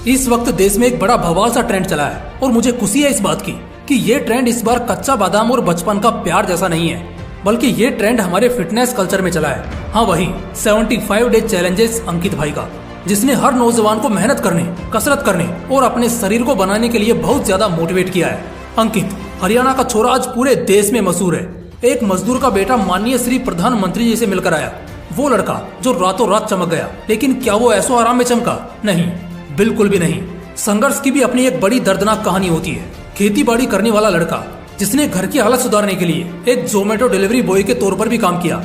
इस वक्त देश में एक बड़ा बवाल सा ट्रेंड चला है और मुझे खुशी है इस बात की कि ये ट्रेंड इस बार कच्चा बादाम और बचपन का प्यार जैसा नहीं है, बल्कि ये ट्रेंड हमारे फिटनेस कल्चर में चला है। हाँ, वही 75 डे चैलेंजेस अंकित भाई का, जिसने हर नौजवान को मेहनत करने, कसरत करने और अपने शरीर को बनाने के लिए बहुत ज्यादा मोटिवेट किया है। अंकित हरियाणा का छोरा आज पूरे देश में मशहूर है। एक मजदूर का बेटा माननीय श्री प्रधानमंत्री जी से मिलकर आया, वो लड़का जो रातों रात चमक गया। लेकिन क्या वो ऐसो आराम में चमका? नहीं, बिल्कुल भी नहीं। संघर्ष की भी अपनी एक बड़ी दर्दनाक कहानी होती है। खेती बाड़ी करने वाला लड़का जिसने घर की हालत सुधारने के लिए एक जोमेटो डिलीवरी बॉय के तौर पर भी काम किया,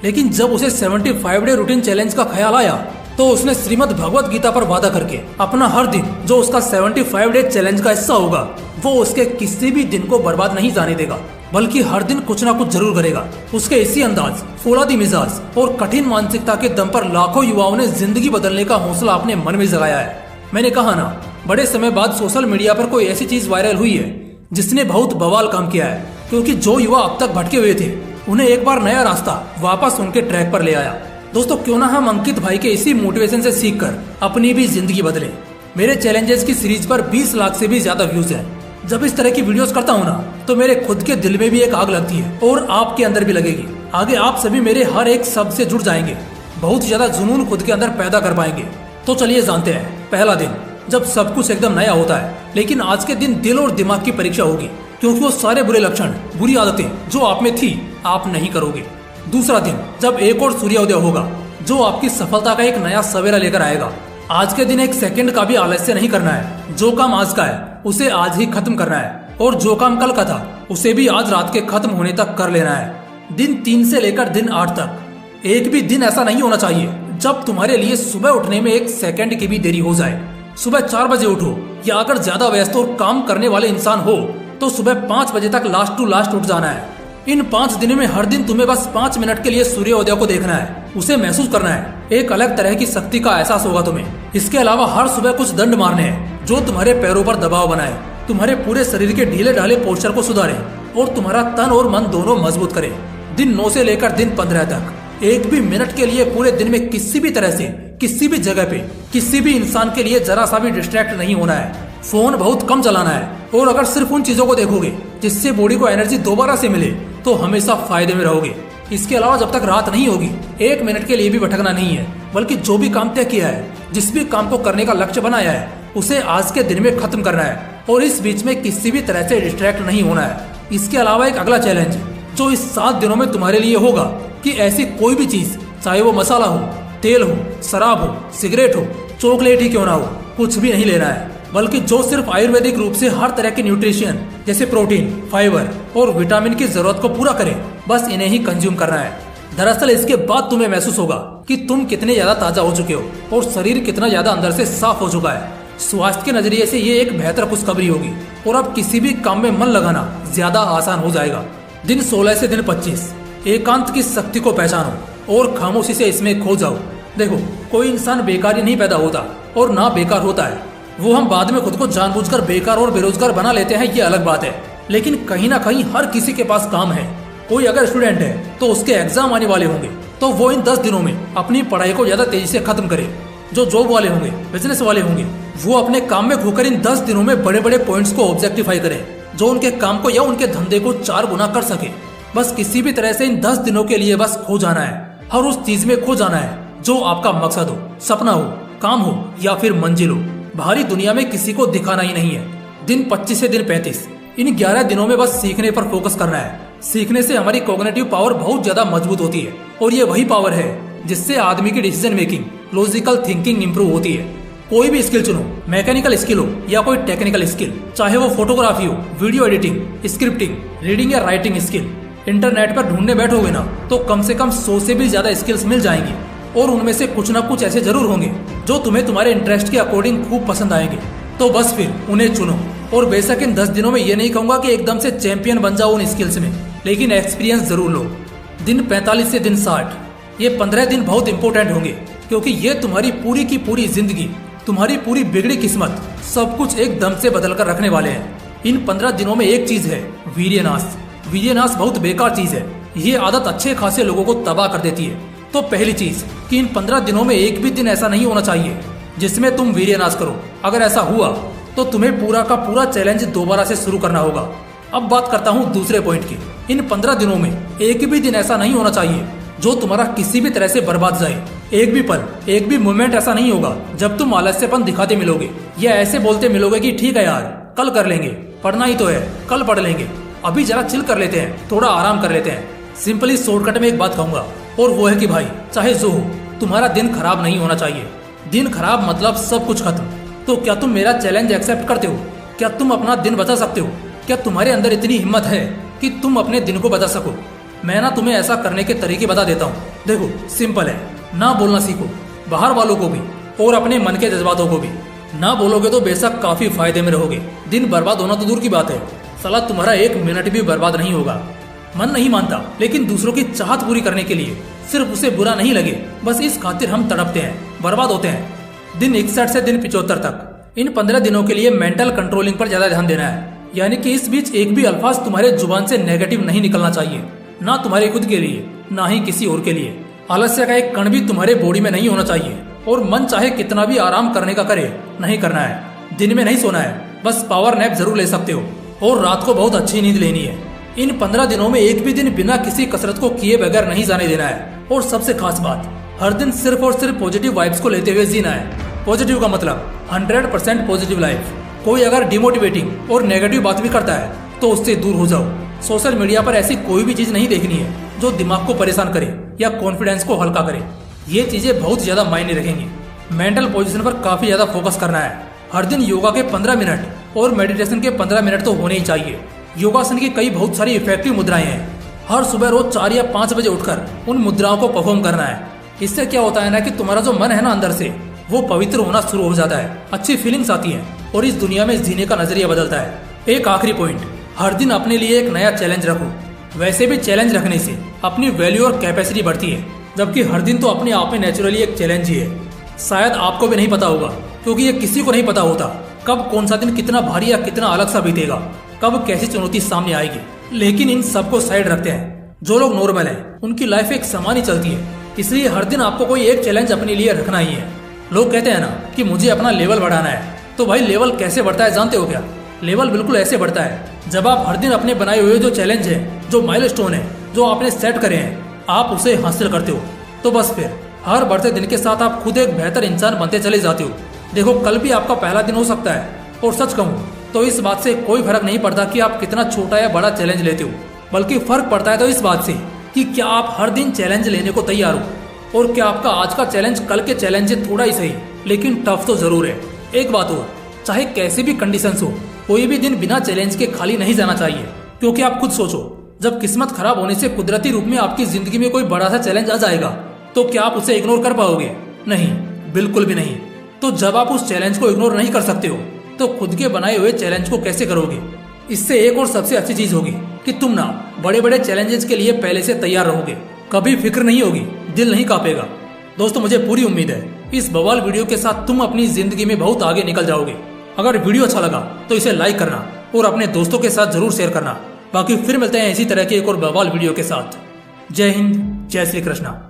लेकिन जब उसे 75 डे रूटीन चैलेंज का ख्याल आया तो उसने श्रीमद् भगवत गीता पर वादा करके अपना हर दिन जो उसका 75 डे चैलेंज का हिस्सा होगा वो उसके किसी भी दिन को बर्बाद नहीं जाने देगा, बल्कि हर दिन कुछ ना कुछ जरूर करेगा। उसके इसी अंदाज, फौलादी मिजाज और कठिन मानसिकता के दम पर लाखों युवाओं ने जिंदगी बदलने का हौसला अपने मन में जगाया है। मैंने कहा ना, बड़े समय बाद सोशल मीडिया पर कोई ऐसी चीज वायरल हुई है जिसने बहुत बवाल काम किया है, क्योंकि जो युवा अब तक भटके हुए थे उन्हें एक बार नया रास्ता वापस उनके ट्रैक पर ले आया। दोस्तों, क्यों ना हम अंकित भाई के इसी मोटिवेशन से सीखकर अपनी भी जिंदगी बदले। मेरे चैलेंजेस की सीरीज पर 20 लाख से भी ज्यादा व्यूज हैं। जब इस तरह की वीडियोस करता हूँ ना तो मेरे खुद के दिल में भी एक आग लगती है और आपके अंदर भी लगेगी। आगे आप सभी मेरे हर एक शब्द से जुड़ जाएंगे, बहुत ज्यादा जुनून खुद के अंदर पैदा कर पाएंगे। तो चलिए जानते हैं। पहला दिन, जब सब कुछ एकदम नया होता है, लेकिन आज के दिन दिल और दिमाग की परीक्षा होगी, क्योंकि वो सारे बुरे लक्षण, बुरी आदतें जो आप में थी आप नहीं करोगे। दूसरा दिन, जब एक और सूर्योदय होगा जो आपकी सफलता का एक नया सवेरा लेकर आएगा। आज के दिन एक सेकंड का भी आलस्य नहीं करना है। जो काम आज का है उसे आज ही खत्म करना है, और जो काम कल का था उसे भी आज रात के खत्म होने तक कर लेना है। दिन 3 से लेकर दिन 8 तक एक भी दिन ऐसा नहीं होना चाहिए जब तुम्हारे लिए सुबह उठने में एक सेकंड की भी देरी हो जाए। सुबह 4 बजे उठो, या अगर ज्यादा व्यस्त और काम करने वाले इंसान हो तो सुबह 5 बजे तक लास्ट टू लास्ट उठ जाना है। इन 5 दिनों में हर दिन तुम्हें बस 5 मिनट के लिए सूर्योदय को देखना है, उसे महसूस करना है। एक अलग तरह की शक्ति का एहसास होगा तुम्हें। इसके अलावा हर सुबह कुछ दंड मारने हैं जो तुम्हारे पैरों पर दबाव बनाए, तुम्हारे पूरे शरीर के ढीले ढाले पोस्चर को सुधारे और तुम्हारा तन और मन दोनों मजबूत करे। दिन 9 से लेकर दिन 15 तक एक भी मिनट के लिए पूरे दिन में किसी भी तरह से, किसी भी जगह पे, किसी भी इंसान के लिए जरा सा भी डिस्ट्रैक्ट नहीं होना है। फोन बहुत कम चलाना है, और अगर सिर्फ उन चीजों को देखोगे जिससे बॉडी को एनर्जी दोबारा से मिले तो हमेशा फायदे में रहोगे। इसके अलावा जब तक रात नहीं होगी 1 मिनट के लिए भी भटकना नहीं है, बल्कि जो भी काम तय किया है, जिस भी काम को करने का लक्ष्य बनाया है उसे आज के दिन में खत्म करना है, और इस बीच में किसी भी तरह से डिस्ट्रैक्ट नहीं होना है। इसके अलावा एक अगला चैलेंज जो इस 7 दिनों में तुम्हारे लिए होगा कि ऐसी कोई भी चीज, चाहे वो मसाला हो, तेल हो, शराब हो, सिगरेट हो, चॉकलेट ही क्यों ना हो, कुछ भी नहीं लेना है, बल्कि जो सिर्फ आयुर्वेदिक रूप से हर तरह के न्यूट्रिशन जैसे प्रोटीन, फाइबर और विटामिन की जरूरत को पूरा करे, बस इन्हें ही कंज्यूम करना है। दरअसल इसके बाद तुम्हें महसूस होगा कि तुम कितने ज्यादा ताजा हो चुके हो और शरीर कितना ज्यादा अंदर से साफ हो चुका है। स्वास्थ्य के नजरिए से ये एक बेहतर खुशखबरी होगी और अब किसी भी काम में मन लगाना ज्यादा आसान हो जाएगा। दिन 16 से दिन 25, एकांत की शक्ति को पहचानो और खामोशी से इसमें खो जाओ। देखो, कोई इंसान बेकार ही नहीं पैदा होता और ना बेकार होता है। वो हम बाद में खुद को जानबूझकर बेकार और बेरोजगार बना लेते हैं, ये अलग बात है, लेकिन कहीं ना कहीं हर किसी के पास काम है। कोई अगर स्टूडेंट है तो उसके एग्जाम आने वाले होंगे, तो वो इन 10 दिनों में अपनी पढ़ाई को ज्यादा तेजी से खत्म करे। जो जॉब वाले होंगे, बिजनेस वाले होंगे, वो अपने काम में खोकर इन 10 दिनों में बड़े बड़े पॉइंट्स को ऑब्जेक्टिफाई करें जो उनके काम को या उनके धंधे को 4 गुना कर सके। बस किसी भी तरह से इन 10 दिनों के लिए बस खो जाना है, हर उस चीज में खो जाना है जो आपका मकसद हो, सपना हो, काम हो या फिर मंजिल हो। बाहरी दुनिया में किसी को दिखाना ही नहीं है। दिन 25 से दिन 35, इन 11 दिनों में बस सीखने पर फोकस करना है। सीखने से हमारी कॉग्निटिव पावर बहुत ज्यादा मजबूत होती है, और ये वही पावर है जिससे आदमी की decision making, logical thinking improve होती है। कोई भी स्किल चुनो, मैकेनिकल स्किल हो या कोई टेक्निकल स्किल, चाहे वो फोटोग्राफी हो, वीडियो एडिटिंग, स्क्रिप्टिंग, रीडिंग या राइटिंग स्किल। इंटरनेट पर ढूंढने बैठोगे ना तो कम से कम 100 से भी ज्यादा स्किल्स मिल जाएंगी, और उनमें से कुछ ना कुछ ऐसे जरूर होंगे जो तुम्हें तुम्हारे इंटरेस्ट के अकॉर्डिंग खूब पसंद आएंगे। तो बस फिर उन्हें चुनो। और बेशक इन 10 दिनों में ये नहीं कहूंगा कि एकदम से चैंपियन बन जाओ उन स्किल्स में, लेकिन एक्सपीरियंस जरूर लो। दिन 45 से दिन 60, ये 15 दिन बहुत इंपॉर्टेंट होंगे, क्योंकि ये तुम्हारी पूरी की पूरी जिंदगी, तुम्हारी पूरी बिगड़ी किस्मत, सब कुछ एकदम से बदल कर रखने वाले हैं। इन 15 दिनों में एक चीज है, वीर्यनाश। वीर्यनाश बहुत बेकार चीज है, ये आदत अच्छे खासे लोगों को तबाह कर देती है। तो पहली चीज कि इन 15 दिनों में एक भी दिन ऐसा नहीं होना चाहिए जिसमें तुम वीर्यनाश करो। अगर ऐसा हुआ तो तुम्हें पूरा का पूरा चैलेंज दोबारा से शुरू करना होगा। अब बात करता हूँ दूसरे पॉइंट की। इन 15 दिनों में एक भी दिन ऐसा नहीं होना चाहिए जो तुम्हारा किसी भी तरह से बर्बाद जाए। एक भी पल, एक भी मोमेंट ऐसा नहीं होगा जब तुम आलस्यपन दिखाते मिलोगे या ऐसे बोलते मिलोगे कि ठीक है यार कल कर लेंगे, पढ़ना ही तो है, कल पढ़ लेंगे, अभी जरा चिल कर लेते हैं, थोड़ा आराम कर लेते हैं। सिंपली शॉर्टकट में एक बात कहूंगा और वो है कि भाई चाहे जो हो तुम्हारा दिन खराब नहीं होना चाहिए। दिन खराब मतलब सब कुछ खत्म। तो क्या तुम मेरा चैलेंज एक्सेप्ट करते हो? क्या तुम अपना दिन बचा सकते हो? क्या तुम्हारे अंदर इतनी हिम्मत है कि तुम अपने दिन को बचा सको? मैं ना तुम्हें ऐसा करने के तरीके बता देता हूँ। देखो सिंपल है, ना बोलना सीखो, बाहर वालों को भी और अपने मन के जज्बातों को भी। ना बोलोगे तो बेशक काफी फायदे में रहोगे। दिन बर्बाद होना तो दूर की बात है, साला तुम्हारा 1 मिनट भी बर्बाद नहीं होगा। मन नहीं मानता, लेकिन दूसरों की चाहत पूरी करने के लिए सिर्फ उसे बुरा नहीं लगे बस इस खातिर हम तड़पते हैं, बर्बाद होते हैं। दिन 61 से दिन 75 तक, इन 15 दिनों के लिए मेंटल कंट्रोलिंग पर ज्यादा ध्यान देना है। यानी कि इस बीच एक भी अल्फाज तुम्हारे जुबान से नेगेटिव नहीं निकलना चाहिए, ना तुम्हारे खुद के लिए ना ही किसी और के लिए। आलस्य का एक कण भी तुम्हारे बॉडी में नहीं होना चाहिए और मन चाहे कितना भी आराम करने का करे, नहीं करना है। दिन में नहीं सोना है, बस पावर नैप जरूर ले सकते हो और रात को बहुत अच्छी नींद लेनी है। इन 15 दिनों में एक भी दिन बिना किसी कसरत को किए बगैर नहीं जाने देना है। और सबसे खास बात, हर दिन सिर्फ और सिर्फ पॉजिटिव वाइब्स को लेते हुए जीना है। पॉजिटिव का मतलब 100% पॉजिटिव लाइफ। कोई अगर डिमोटिवेटिंग और नेगेटिव बात भी करता है तो उससे दूर हो जाओ। सोशल मीडिया पर ऐसी कोई भी चीज नहीं देखनी है जो दिमाग को परेशान करे या कॉन्फिडेंस को हल्का करे। ये चीजें बहुत ज्यादा मायने रखेंगी। मेंटल पोजीशन पर काफी ज्यादा फोकस करना है। हर दिन योगा के 15 मिनट और मेडिटेशन के 15 मिनट तो होने ही चाहिए। योगासन की कई बहुत सारी इफेक्टिव मुद्राएं हैं। हर सुबह रोज 4 या 5 बजे उठकर उन मुद्राओं को परफॉर्म करना है। इससे क्या होता है ना कि तुम्हारा जो मन है ना अंदर से, वो पवित्र होना शुरू हो जाता है, अच्छी फीलिंग्स आती है और इस दुनिया में जीने का नजरिया बदलता है। एक आखिरी पॉइंट, हर दिन अपने लिए एक नया चैलेंज रखो। वैसे भी चैलेंज रखने से अपनी वैल्यू और कैपेसिटी बढ़ती है, जबकि हर दिन तो अपने आप में नेचुरली एक चैलेंज ही है। शायद आपको भी नहीं पता होगा, क्योंकि ये किसी को नहीं पता होता कब कौन सा दिन कितना भारी या कितना अलग सा बीतेगा, कब कैसी चुनौती सामने आएगी। लेकिन इन सबको साइड रखते हैं जो लोग नॉर्मल हैं, उनकी लाइफ एक समान ही चलती है। इसलिए हर दिन आपको कोई एक चैलेंज अपने लिए रखना ही है। लोग कहते हैं ना कि मुझे अपना लेवल बढ़ाना है, तो भाई लेवल कैसे बढ़ता है जानते हो क्या? लेवल बिल्कुल ऐसे बढ़ता है जब आप हर दिन अपने बनाए हुए जो चैलेंज है, जो माइलस्टोन है, जो आपने सेट करे हैं, आप उसे हासिल करते हो। तो बस फिर हर बढ़ते दिन के साथ आप खुद एक बेहतर इंसान बनते चले जाते हो। देखो कल भी आपका पहला दिन हो सकता है, और सच कहूँ तो इस बात से कोई फर्क नहीं पड़ता कि आप कितना छोटा या बड़ा चैलेंज लेते हो, बल्कि फर्क पड़ता है तो इस बात से कि क्या आप हर दिन चैलेंज लेने को तैयार हो, और क्या आपका आज का चैलेंज कल के चैलेंज से थोड़ा ही सही लेकिन टफ तो जरूर है। एक बात और, चाहे कैसी भी कंडीशंस हो, कोई भी दिन बिना चैलेंज के खाली नहीं जाना चाहिए। क्योंकि आप खुद सोचो, जब किस्मत खराब होने से कुदरती रूप में आपकी जिंदगी में कोई बड़ा सा चैलेंज आ जाएगा, तो क्या आप उसे इग्नोर कर पाओगे? नहीं, बिल्कुल भी नहीं। तो जब आप उस चैलेंज को इग्नोर नहीं कर सकते हो, तो खुद के बनाए हुए चैलेंज को कैसे करोगे? इससे एक और सबसे अच्छी चीज होगी कि तुम ना बड़े बड़े चैलेंजेस के लिए पहले से तैयार रहोगे। कभी फिक्र नहीं होगी, दिल नहीं कांपेगा। दोस्तों मुझे पूरी उम्मीद है इस बवाल वीडियो के साथ तुम अपनी जिंदगी में बहुत आगे निकल जाओगे। अगर वीडियो अच्छा लगा तो इसे लाइक करना और अपने दोस्तों के साथ जरूर शेयर करना। बाकी फिर मिलते हैं इसी तरह की एक और बवाल वीडियो के साथ। जय हिंद, जय श्री कृष्णा।